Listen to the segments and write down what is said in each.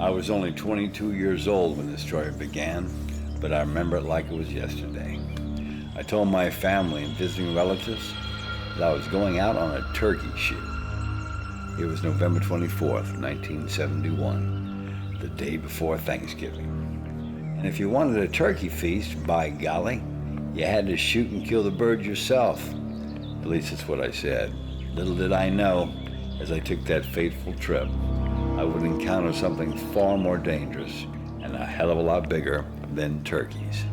I was only 22 years old when the story began, but I remember it like it was yesterday. I told my family and visiting relatives that I was going out on a turkey shoot. It was November 24th, 1971, the day before Thanksgiving. And if you wanted a turkey feast, by golly, you had to shoot and kill the bird yourself. At least that's what I said. Little did I know, as I took that fateful trip, I would encounter something far more dangerous and a hell of a lot bigger than turkeys.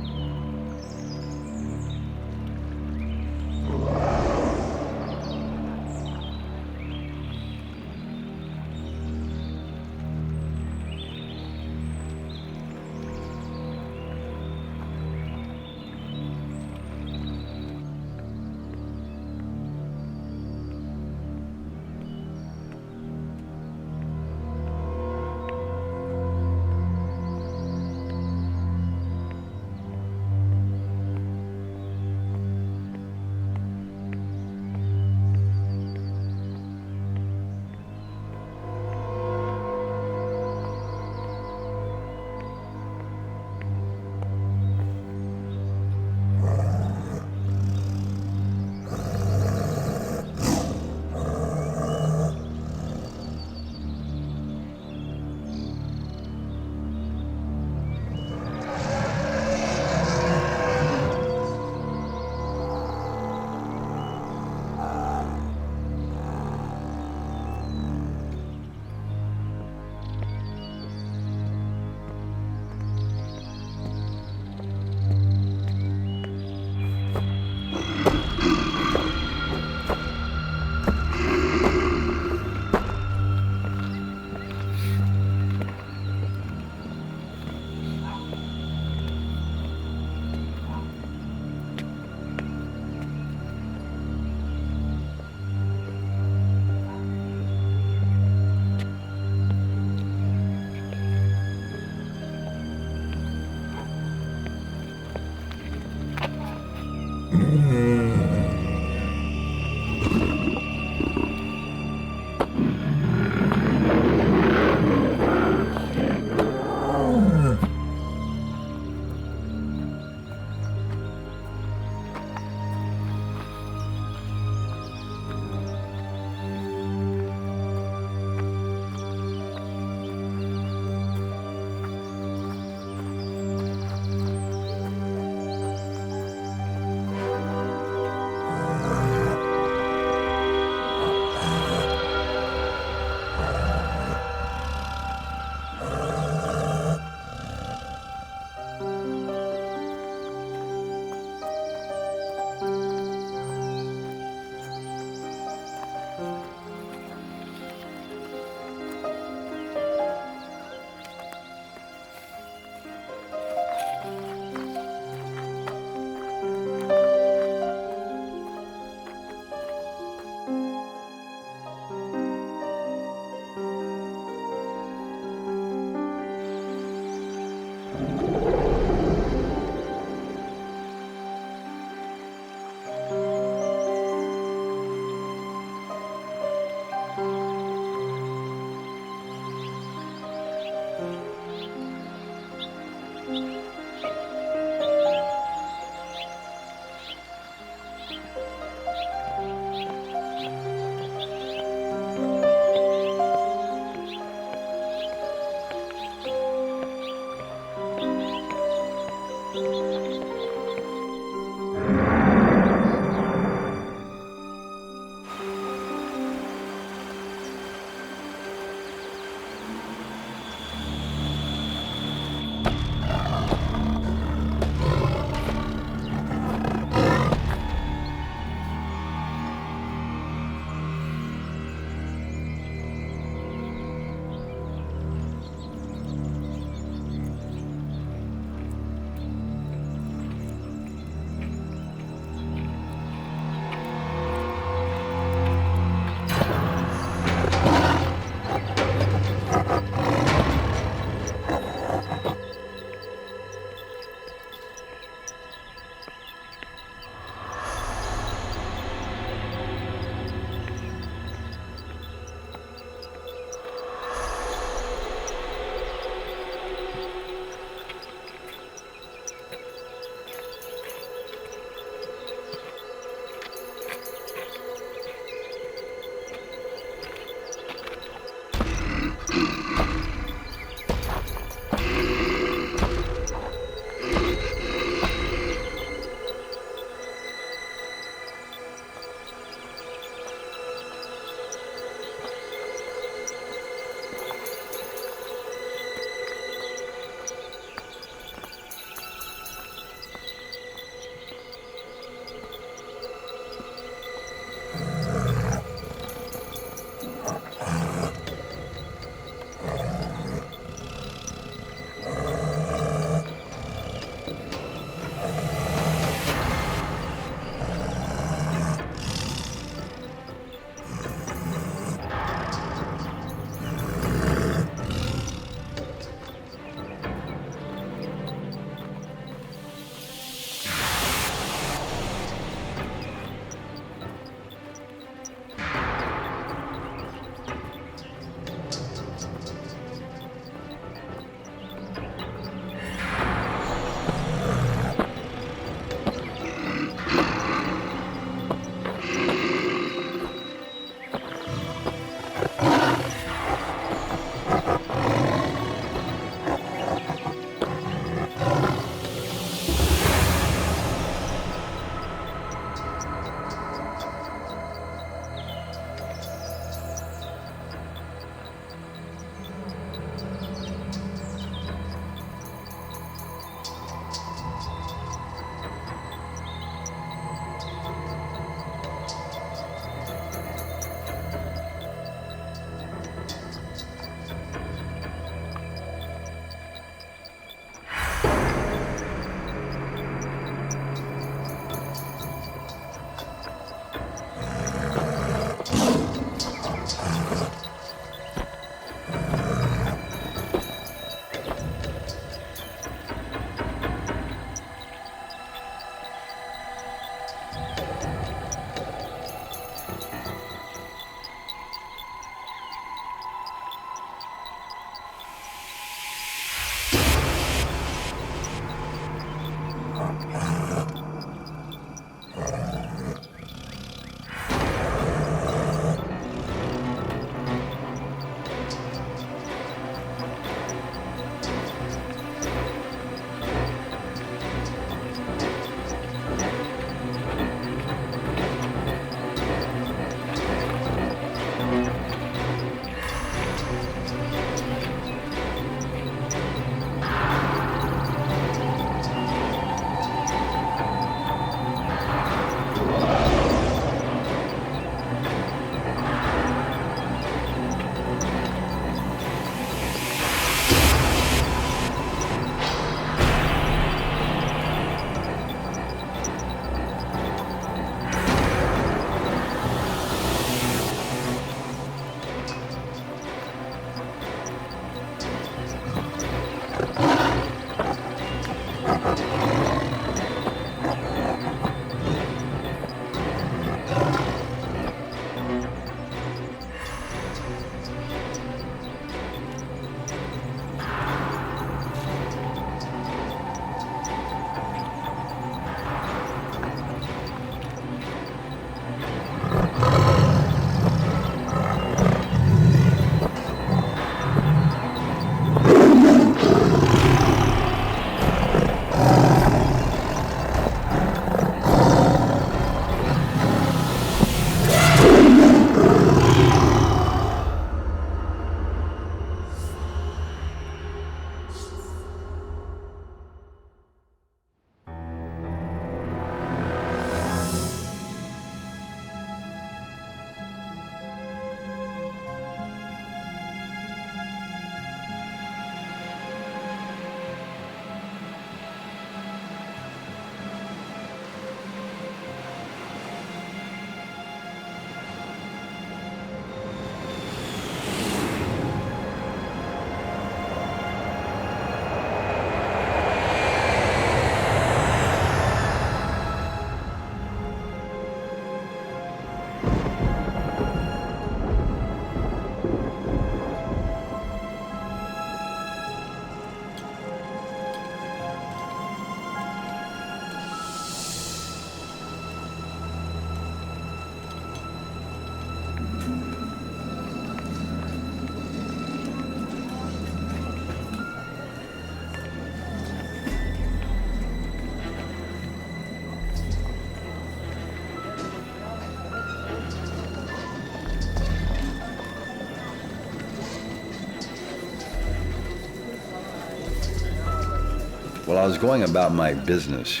While I was going about my business,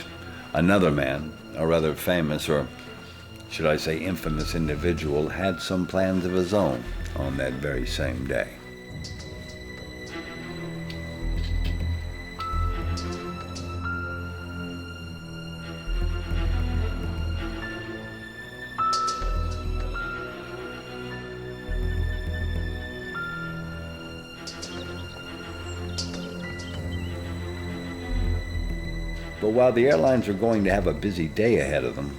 another man, a rather famous, or should I say infamous individual, had some plans of his own on that very same day. But while the airlines were going to have a busy day ahead of them,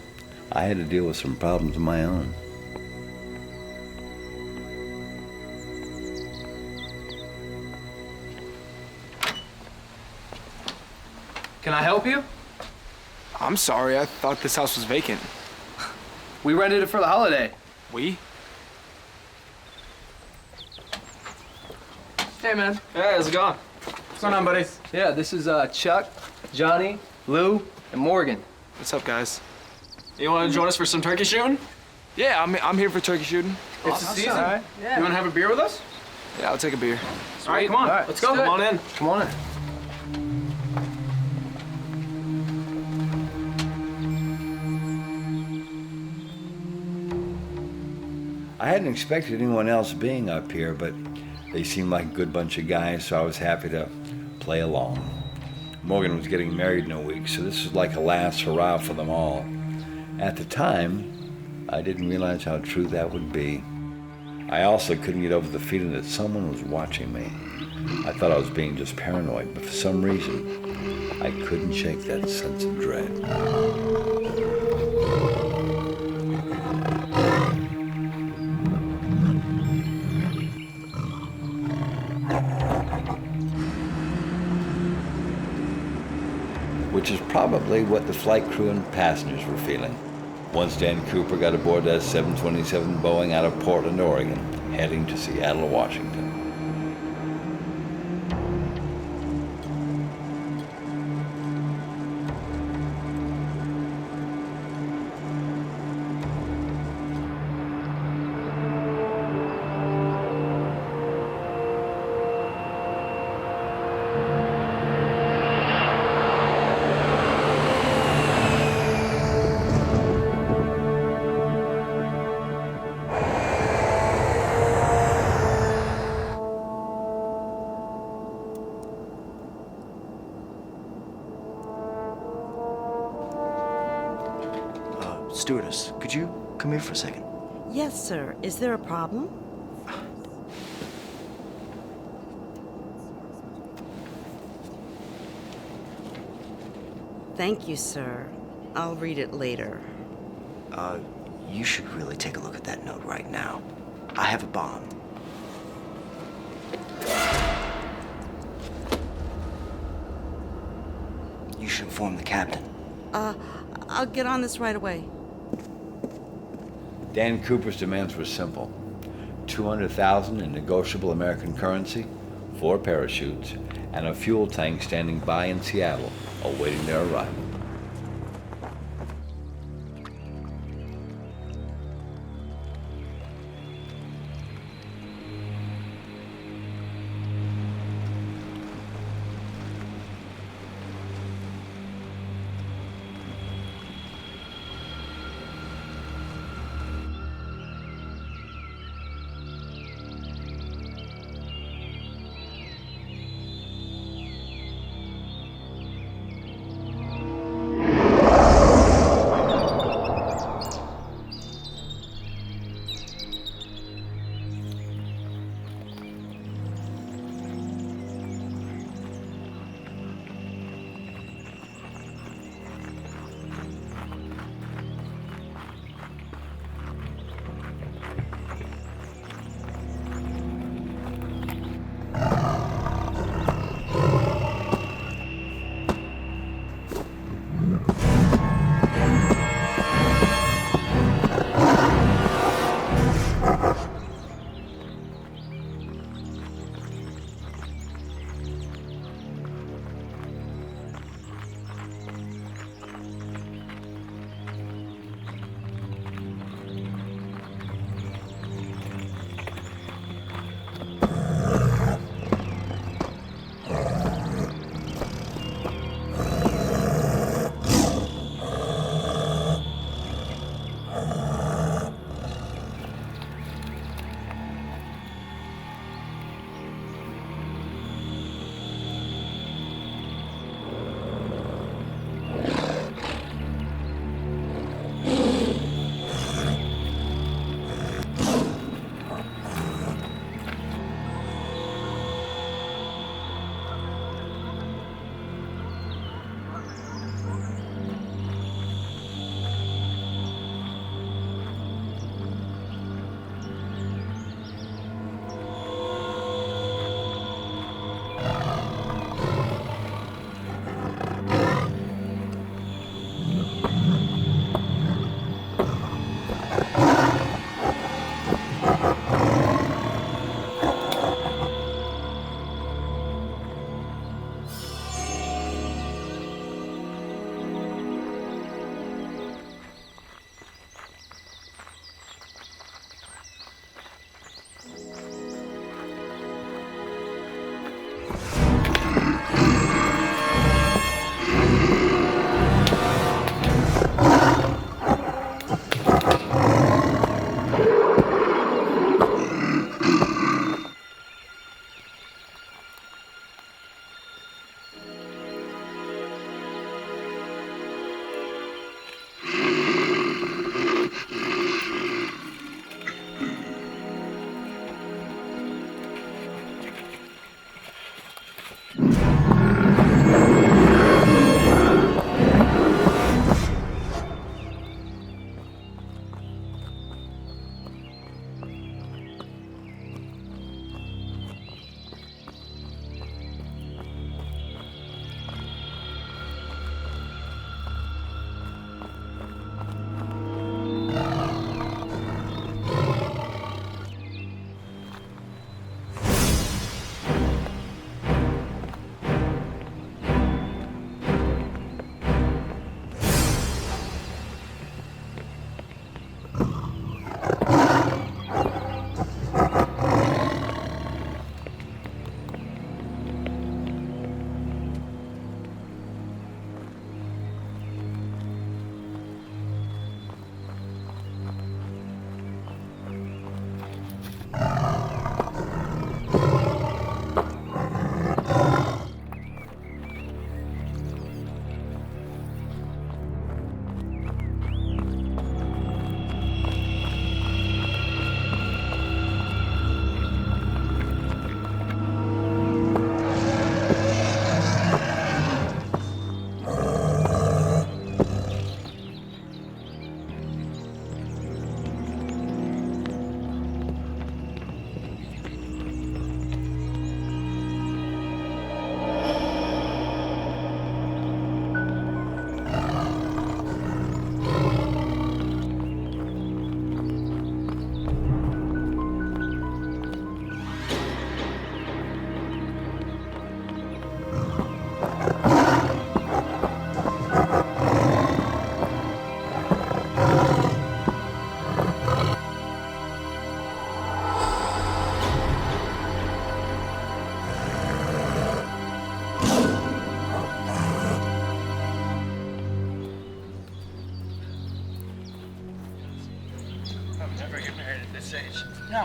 I had to deal with some problems of my own. Can I help you? I'm sorry, I thought this house was vacant. We rented it for the holiday. We? Hey, man. Hey, how's it going? What's going on, buddy? Yeah, this is Chuck, Johnny, Lou, and Morgan. What's up, guys? You want to join us for some turkey shooting? Yeah, I'm here for turkey shooting. It's the season. All right. Yeah. You want to have a beer with us? Yeah, I'll take a beer. All right, come on. All right, Let's go. let's do Come it. on in. Come on in. I hadn't expected anyone else being up here, but they seemed like a good bunch of guys, so I was happy to play along. Morgan was getting married in a week, so this was like a last hurrah for them all. At the time, I didn't realize how true that would be. I also couldn't get over the feeling that someone was watching me. I thought I was being just paranoid, but for some reason, I couldn't shake that sense of dread. Which is probably what the flight crew and passengers were feeling once Dan Cooper got aboard that 727 Boeing out of Portland, Oregon, heading to Seattle, Washington. Stewardess, could you come here for a second? Yes, sir. Is there a problem? Thank you, sir. I'll read it later. You should really take a look at that note right now. I have a bomb. You should inform the captain. I'll get on this right away. Dan Cooper's demands were simple. $200,000 in negotiable American currency, 4 parachutes, and a fuel tank standing by in Seattle, awaiting their arrival.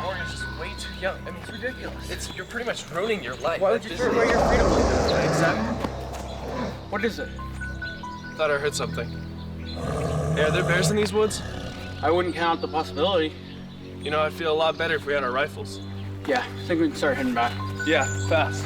Morgan is just way too young. I mean, it's ridiculous. You're pretty much ruining your life. Why would you throw away your freedom like that? Exactly. What is it? Thought I heard something. Hey, are there bears in these woods? I wouldn't count the possibility. You know, I'd feel a lot better if we had our rifles. Yeah, I think we can start heading back. Yeah, fast.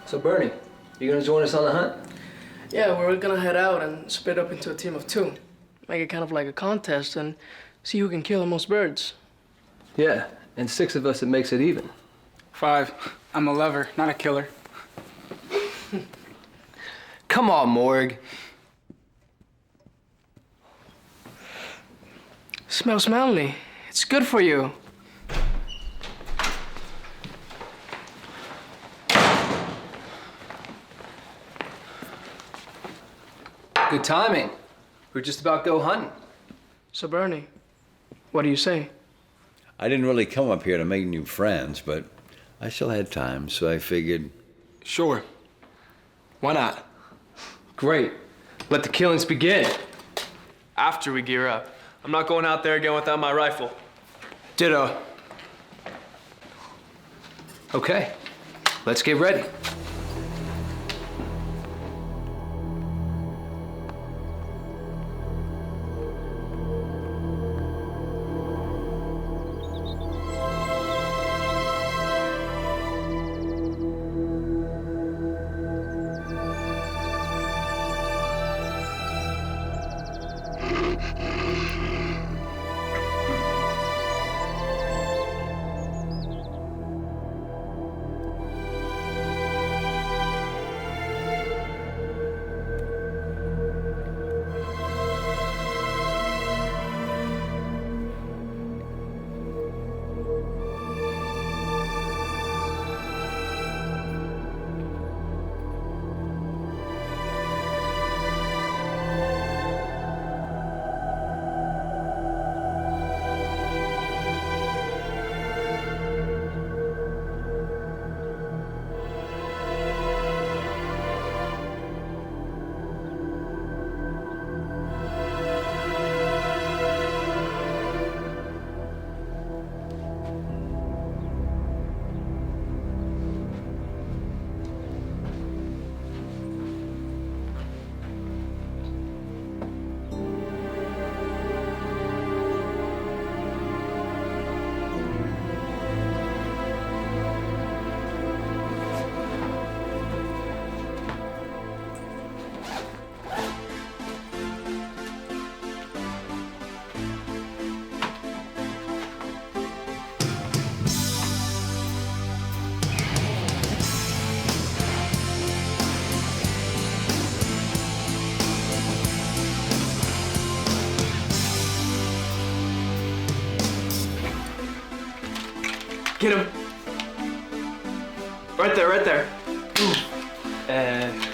So Bernie, you gonna join us on the hunt? Yeah, we're gonna head out and split up into a team of 2. Make it kind of like a contest and see who can kill the most birds. Yeah, and 6 of us, it makes it even. 5. I'm a lover, not a killer. Come on, Morg. Smells manly. It's good for you. Good timing. We're just about to go hunting. So Bernie, what do you say? I didn't really come up here to make new friends, but I still had time, so I figured. Sure. Why not? Great. Let the killings begin. After we gear up. I'm not going out there again without my rifle. Ditto. Okay, let's get ready. Get him. Right there, right there. And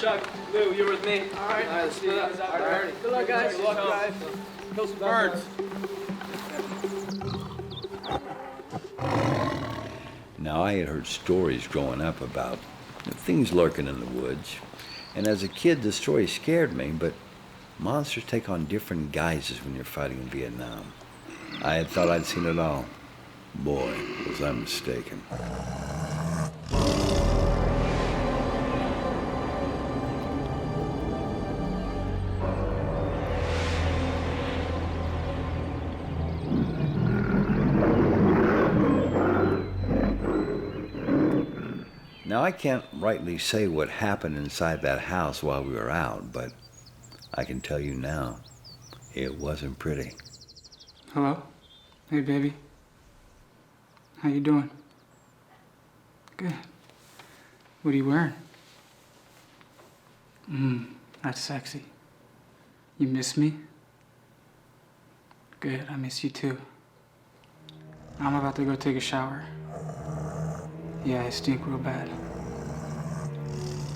Chuck, Lou, you're with me. All right, let's do that. All right. Good luck, guys. Good luck, guys. Kill some birds. Now, I had heard stories growing up about things lurking in the woods, and as a kid, the story scared me, but monsters take on different guises when you're fighting in Vietnam. I had thought I'd seen it all. Boy, was I mistaken. Now, I can't rightly say what happened inside that house while we were out, but I can tell you now, it wasn't pretty. Hello? Hey, baby. How you doing? Good. What are you wearing? That's sexy. You miss me? Good, I miss you too. I'm about to go take a shower. Yeah, I stink real bad.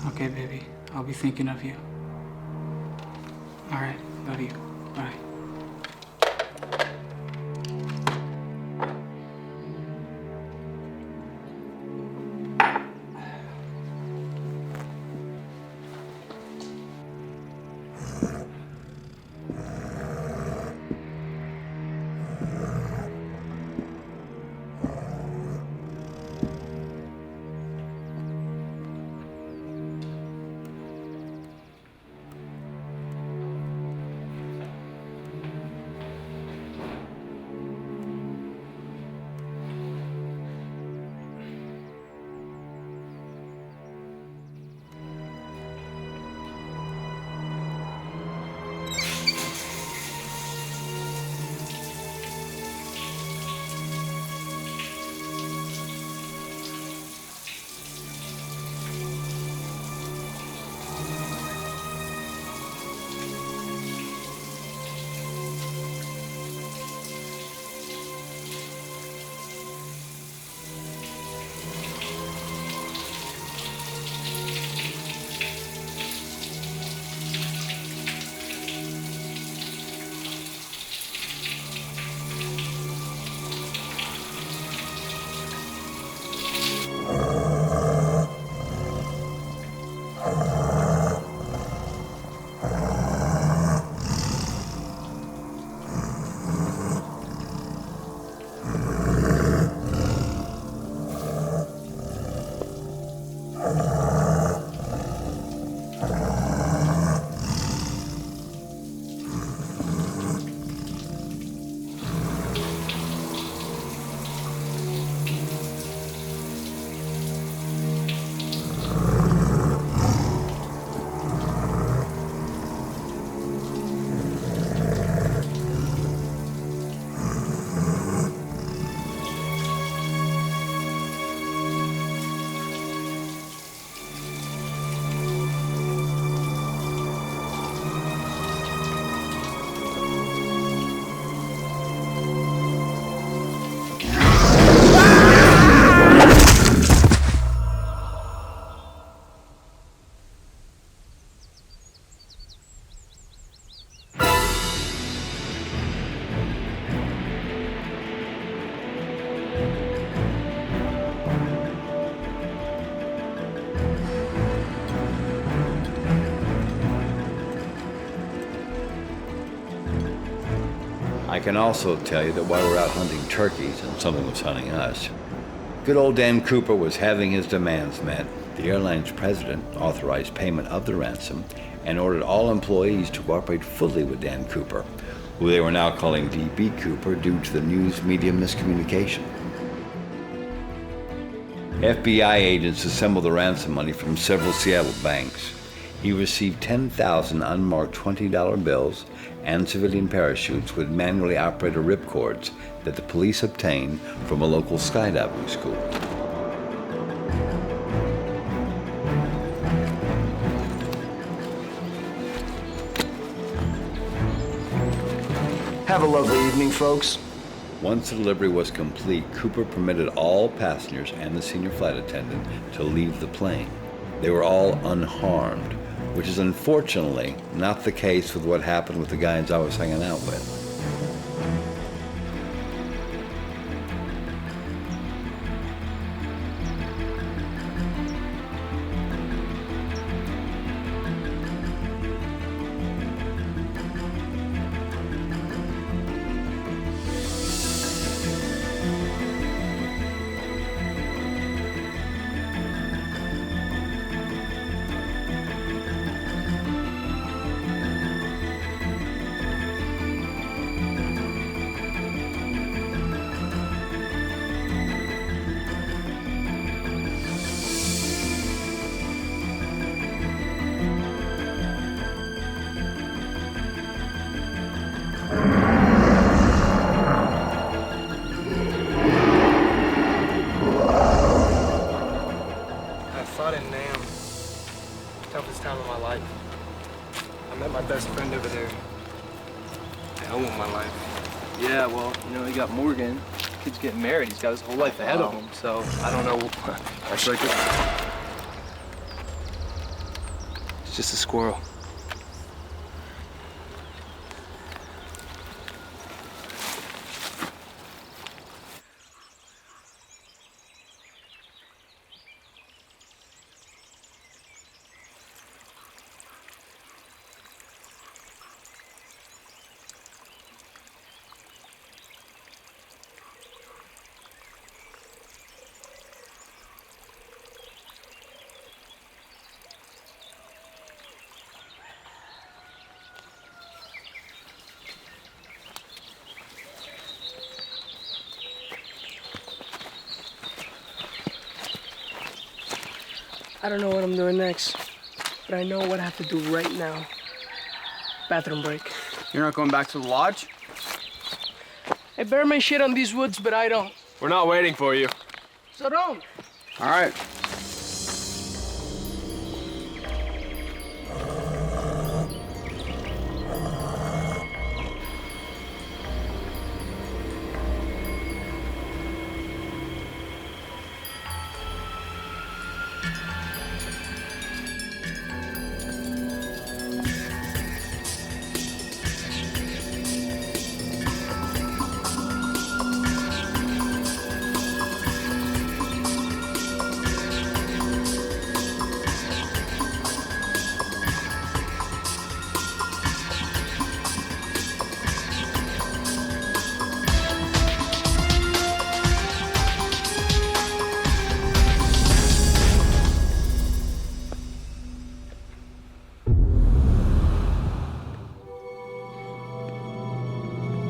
Okay, baby. I'll be thinking of you. All right, love you. Bye. I can also tell you that while we were out hunting turkeys and something was hunting us, good old Dan Cooper was having his demands met. The airline's president authorized payment of the ransom and ordered all employees to cooperate fully with Dan Cooper, who they were now calling D.B. Cooper due to the news media miscommunication. FBI agents assembled the ransom money from several Seattle banks. He received 10,000 unmarked $20 bills and civilian parachutes with manually operated ripcords that the police obtained from a local skydiving school. Have a lovely evening, folks. Once the delivery was complete, Cooper permitted all passengers and the senior flight attendant to leave the plane. They were all unharmed, which is unfortunately not the case with what happened with the guys I was hanging out with. Toughest time of my life. I met my best friend over there. The home of my life. Yeah, well, you know, he got Morgan. Kid's getting married. He's got his whole life ahead of him. So I don't know. That's like it's just a squirrel. I don't know what I'm doing next, but I know what I have to do right now. Bathroom break. You're not going back to the lodge? I bear my shit on these woods, but I don't. We're not waiting for you. So don't. All right.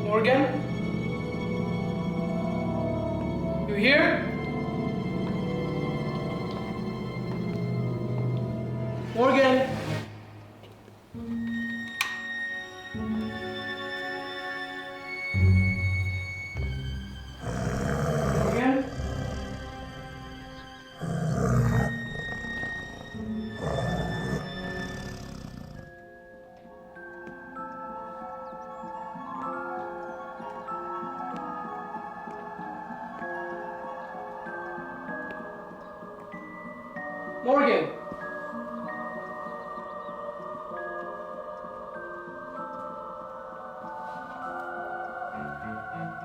Morgan? You here? Morgan? Morgan? Morgan!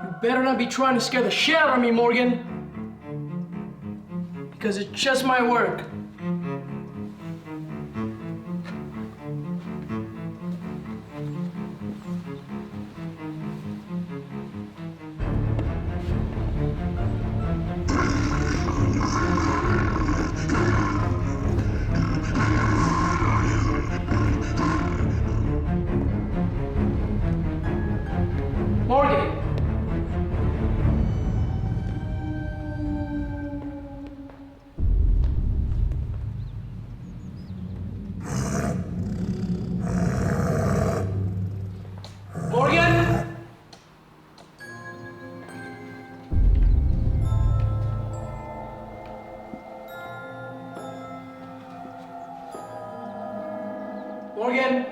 You better not be trying to scare the shit out of me, Morgan! Because it's just my work. Morgan! Morgan! Morgan!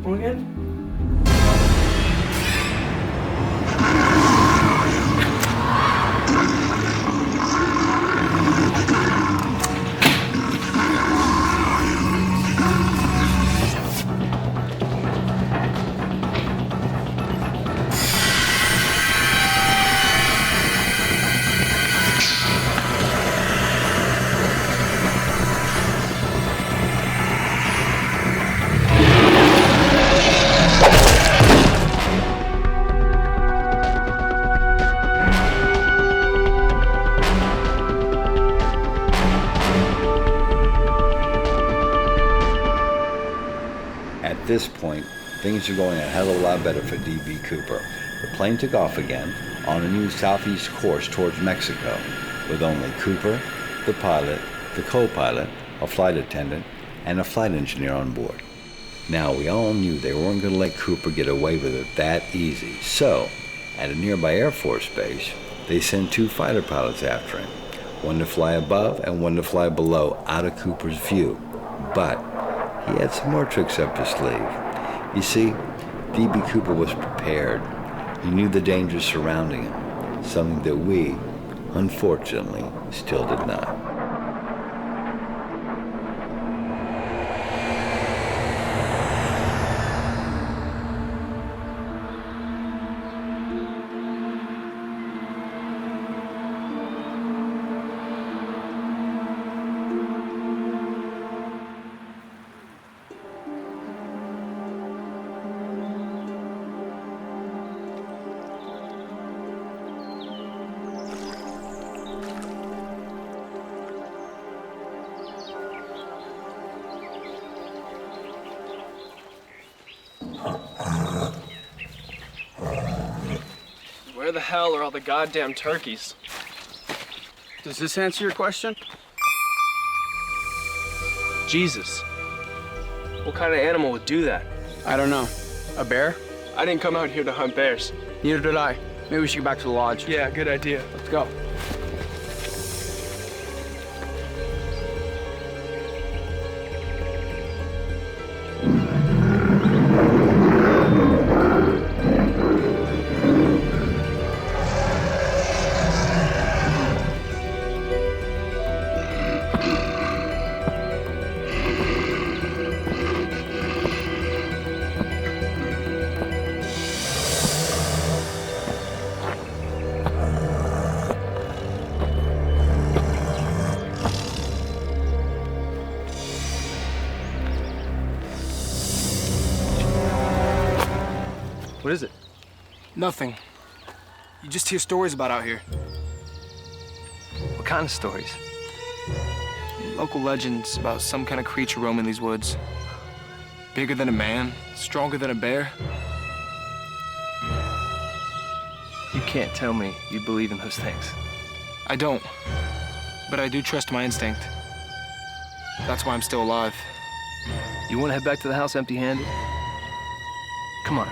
Morgan? At this point, things are going a hell of a lot better for D.B. Cooper. The plane took off again on a new southeast course towards Mexico, with only Cooper, the pilot, the co-pilot, a flight attendant, and a flight engineer on board. Now, we all knew they weren't going to let Cooper get away with it that easy, so at a nearby Air Force base, they sent 2 fighter pilots after him, one to fly above and one to fly below out of Cooper's view. But he had some more tricks up his sleeve. You see, D.B. Cooper was prepared. He knew the dangers surrounding him, something that we, unfortunately, still did not. Where the hell are all the goddamn turkeys? Does this answer your question? Jesus. What kind of animal would do that? I don't know. A bear? I didn't come out here to hunt bears. Neither did I. Maybe we should get back to the lodge. Yeah, good idea. Let's go. What is it? Nothing. You just hear stories about out here. What kind of stories? Local legends about some kind of creature roaming these woods. Bigger than a man, stronger than a bear. You can't tell me you believe in those things. I don't, but I do trust my instinct. That's why I'm still alive. You want to head back to the house empty-handed? Come on.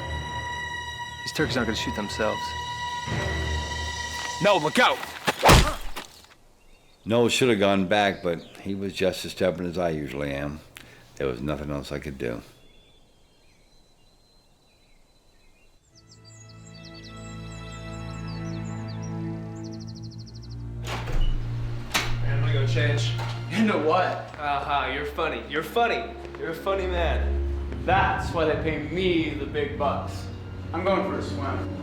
These turkeys aren't going to shoot themselves. No, look out! Noel should have gone back, but he was just as stubborn as I usually am. There was nothing else I could do. I'm gonna go change. You know what? Aha, you're funny. You're funny. You're a funny man. That's why they pay me the big bucks. I'm going for a swim.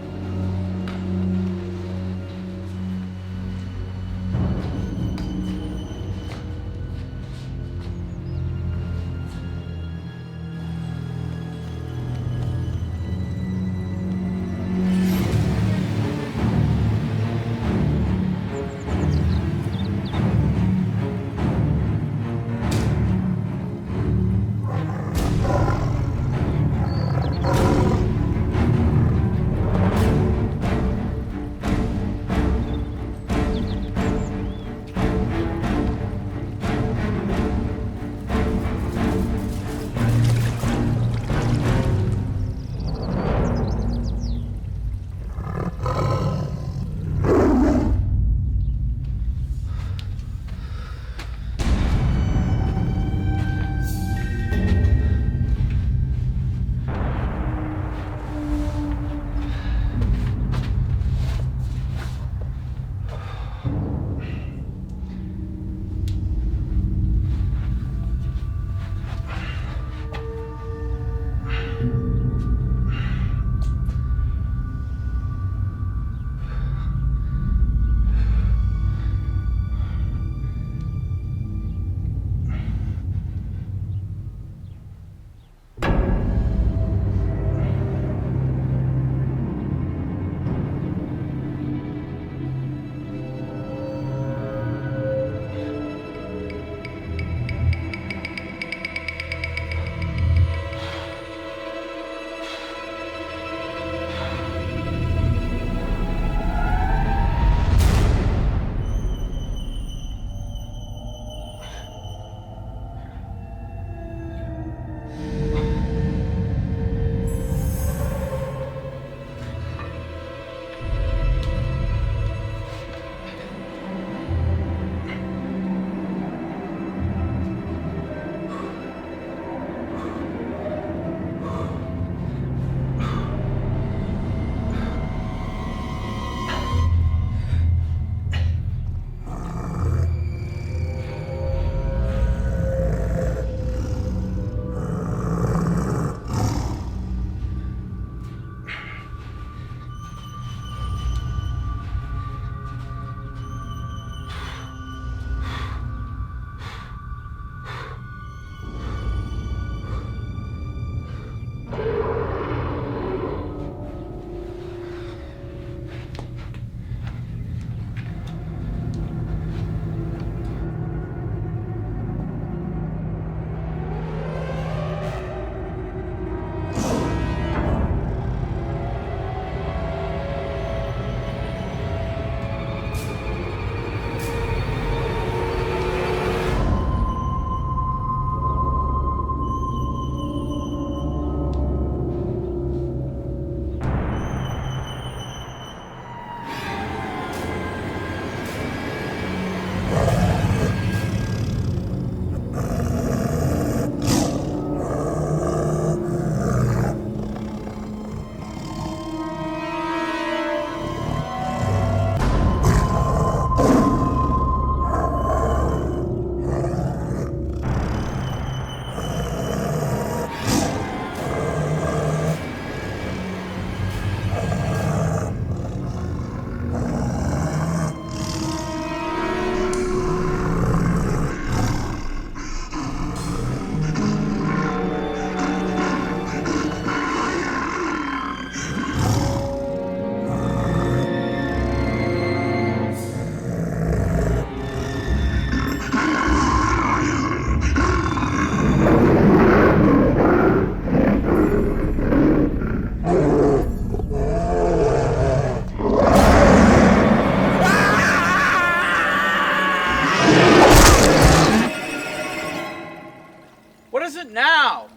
is it now?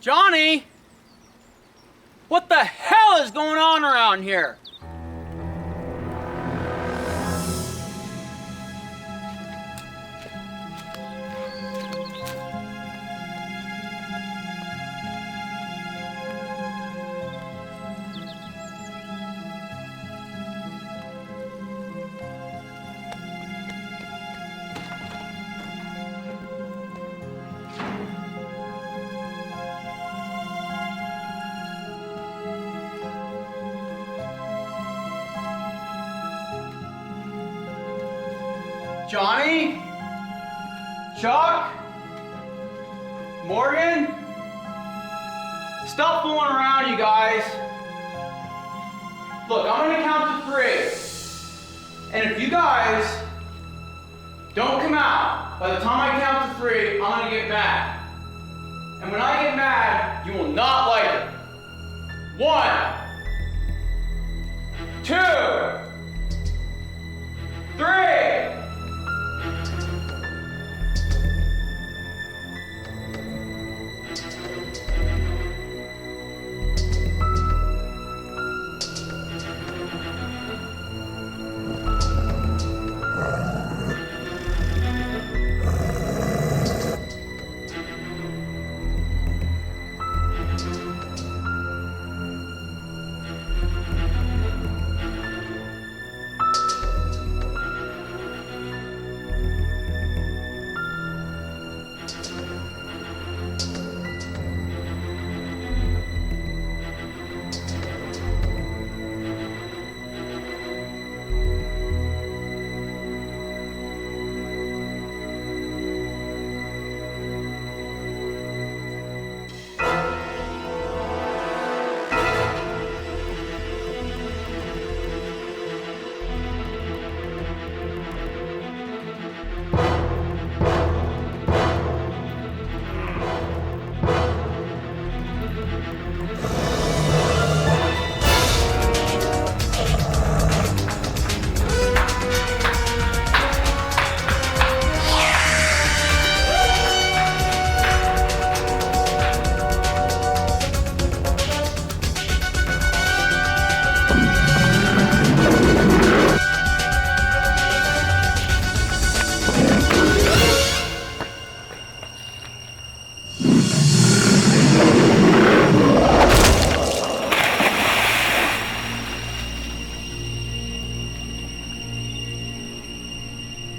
Johnny? What the hell is going on around here? Johnny? Chuck? Morgan? Stop fooling around, you guys. Look, I'm gonna count to 3. And if you guys don't come out by the time I count to 3, I'm gonna get mad. And when I get mad, you will not like it. 1, 2, 3.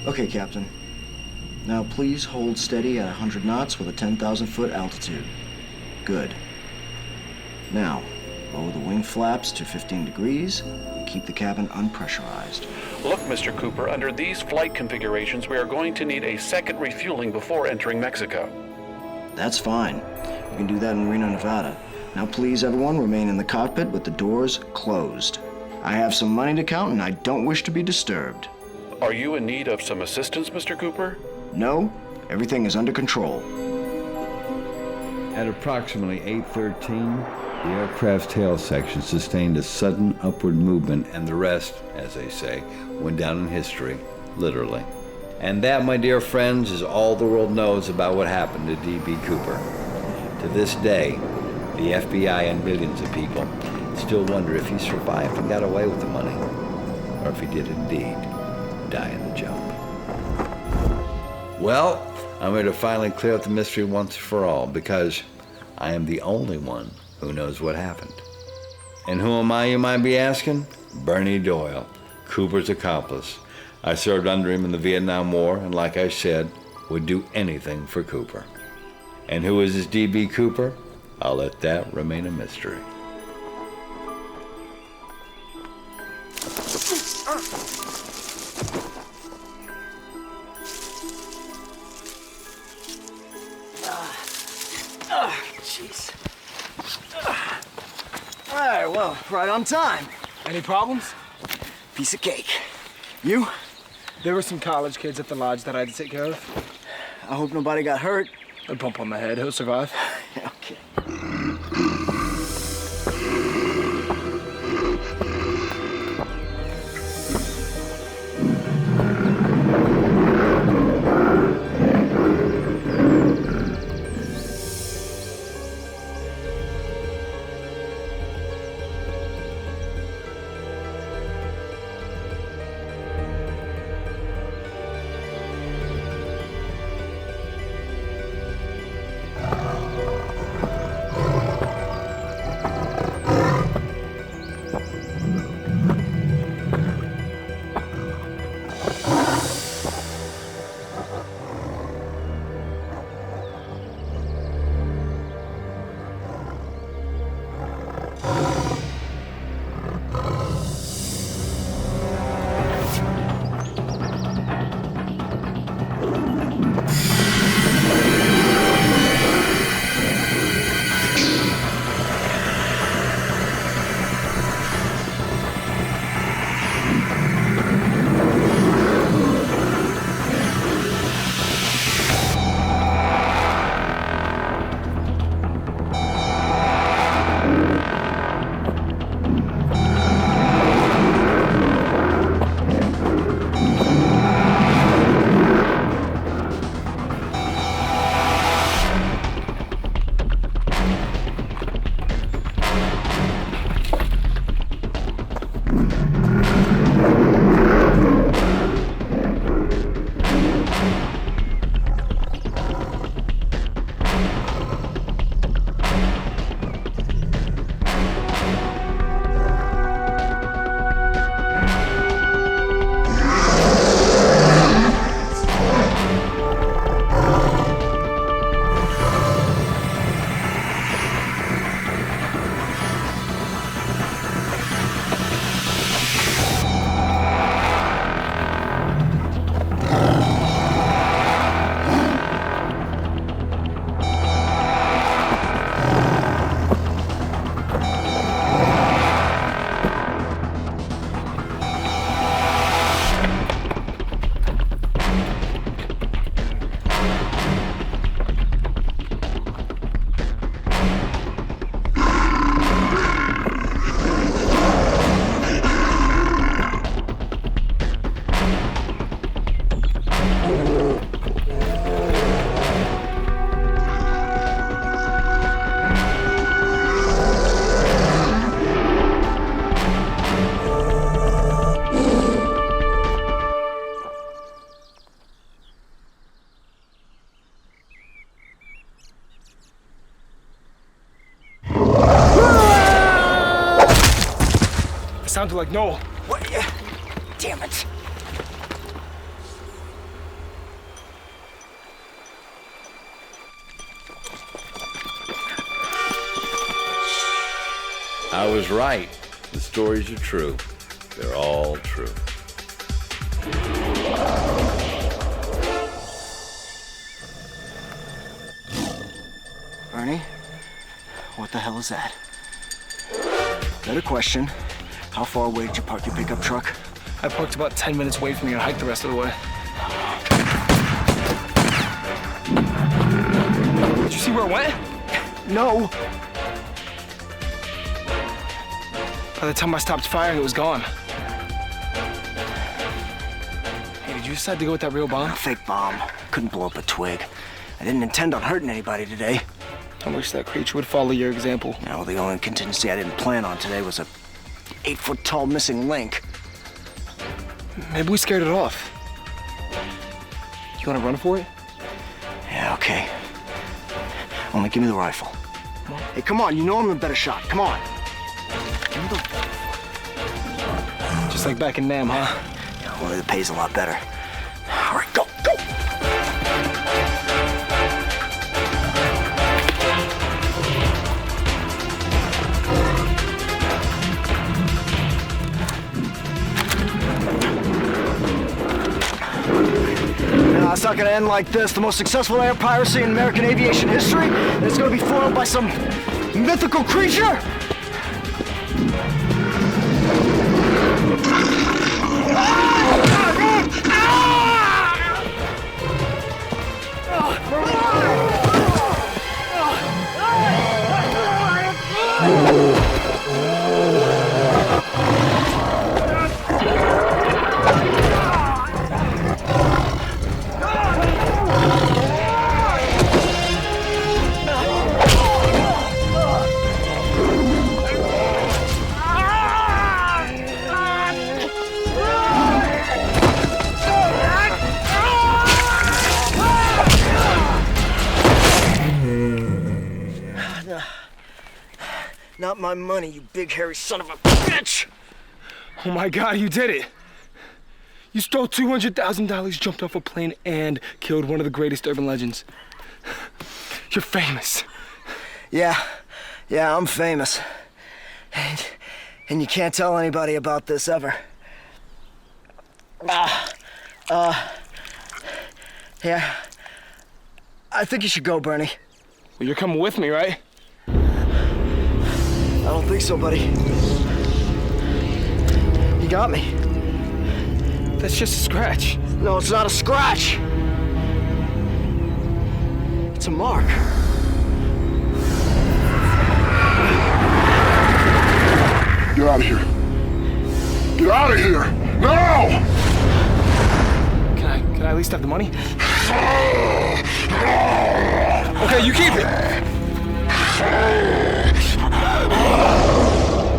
Okay, Captain. Now please hold steady at 100 knots with a 10,000-foot altitude. Good. Now, lower the wing flaps to 15 degrees and keep the cabin unpressurized. Look, Mr. Cooper, under these flight configurations, we are going to need a second refueling before entering Mexico. That's fine. We can do that in Reno, Nevada. Now please, everyone, remain in the cockpit with the doors closed. I have some money to count and I don't wish to be disturbed. Are you in need of some assistance, Mr. Cooper? No, everything is under control. At approximately 8:13, the aircraft's tail section sustained a sudden upward movement, and the rest, as they say, went down in history, literally. And that, my dear friends, is all the world knows about what happened to D.B. Cooper. To this day, the FBI and millions of people still wonder if he survived and got away with the money, or if he did indeed die in the jump. Well, I'm here to finally clear up the mystery once for all, because I am the only one who knows what happened. And who am I, you might be asking? Bernie Doyle, Cooper's accomplice. I served under him in the Vietnam War, and like I said, would do anything for Cooper. And who is this D.B. Cooper? I'll let that remain a mystery. Jeez. All right, well, right on time. Any problems? Piece of cake. You? There were some college kids at the lodge that I had to take care of. I hope nobody got hurt. A bump on the head, he'll survive. Okay. sounded like Noel. What? Yeah. Damn it. I was right. The stories are true. They're all true. Bernie, what the hell is that? Better question. How far away did you park your pickup truck? I parked about 10 minutes away from you and hiked the rest of the way. Did you see where it went? No. By the time I stopped firing, it was gone. Hey, did you decide to go with that real bomb? A fake bomb. Couldn't blow up a twig. I didn't intend on hurting anybody today. I wish that creature would follow your example. You know, the only contingency I didn't plan on today was a 8-foot-tall missing link. Maybe we scared it off. You want to run for it? Yeah, okay. Only give me the rifle. Hey, come on, you know I'm the better shot. Come on. Give me the... Just like back in Nam, huh? Yeah, only the pay's a lot better. All right, go, go! No, it's not gonna end like this. The most successful air piracy in American aviation history, and it's gonna be foiled by some mythical creature? Not my money, you big hairy son of a bitch! Oh my God, you did it! You stole $200,000, jumped off a plane, and killed one of the greatest urban legends. You're famous. Yeah, I'm famous. And you can't tell anybody about this ever. Yeah. I think you should go, Bernie. Well, you're coming with me, right? I don't think so, buddy. You got me. That's just a scratch. No, it's not a scratch. It's a mark. Get out of here. Get out of here! Now! Can I at least have the money? Okay, you keep it.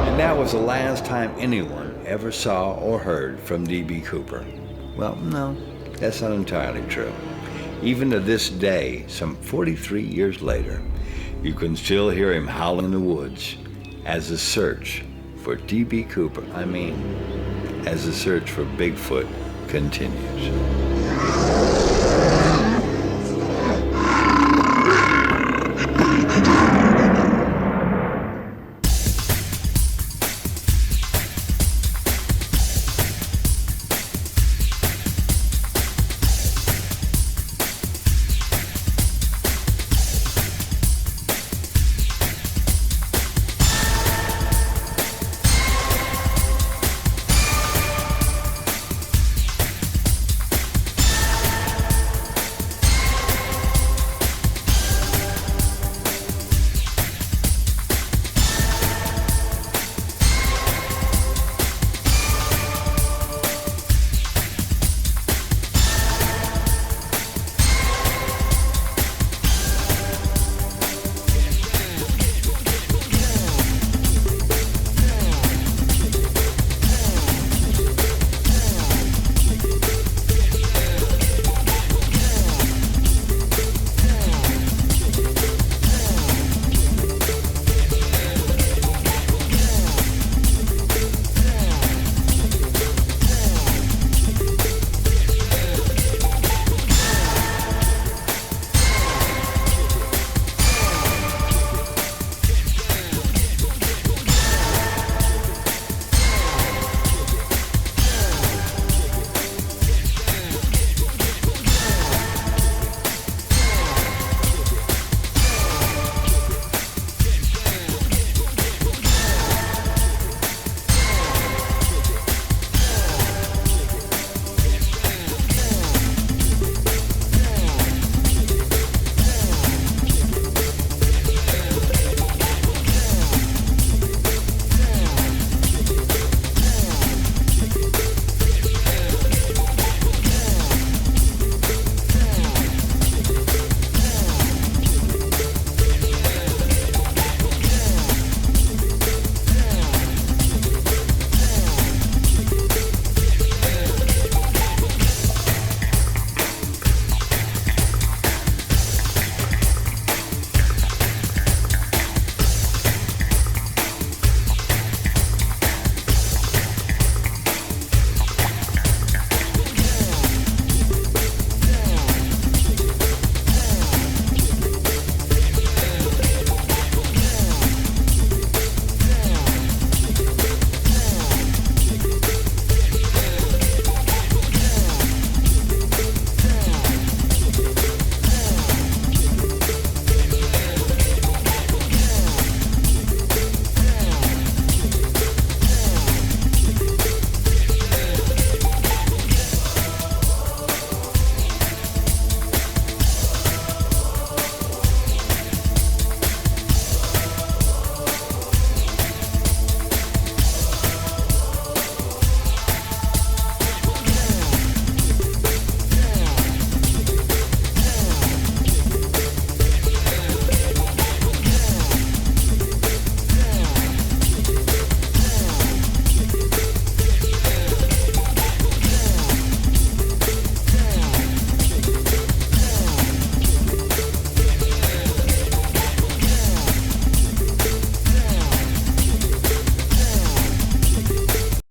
And that was the last time anyone ever saw or heard from D.B. Cooper. Well, no, that's not entirely true. Even to this day, some 43 years later, you can still hear him howling in the woods as the search for D.B. Cooper, as the search for Bigfoot continues.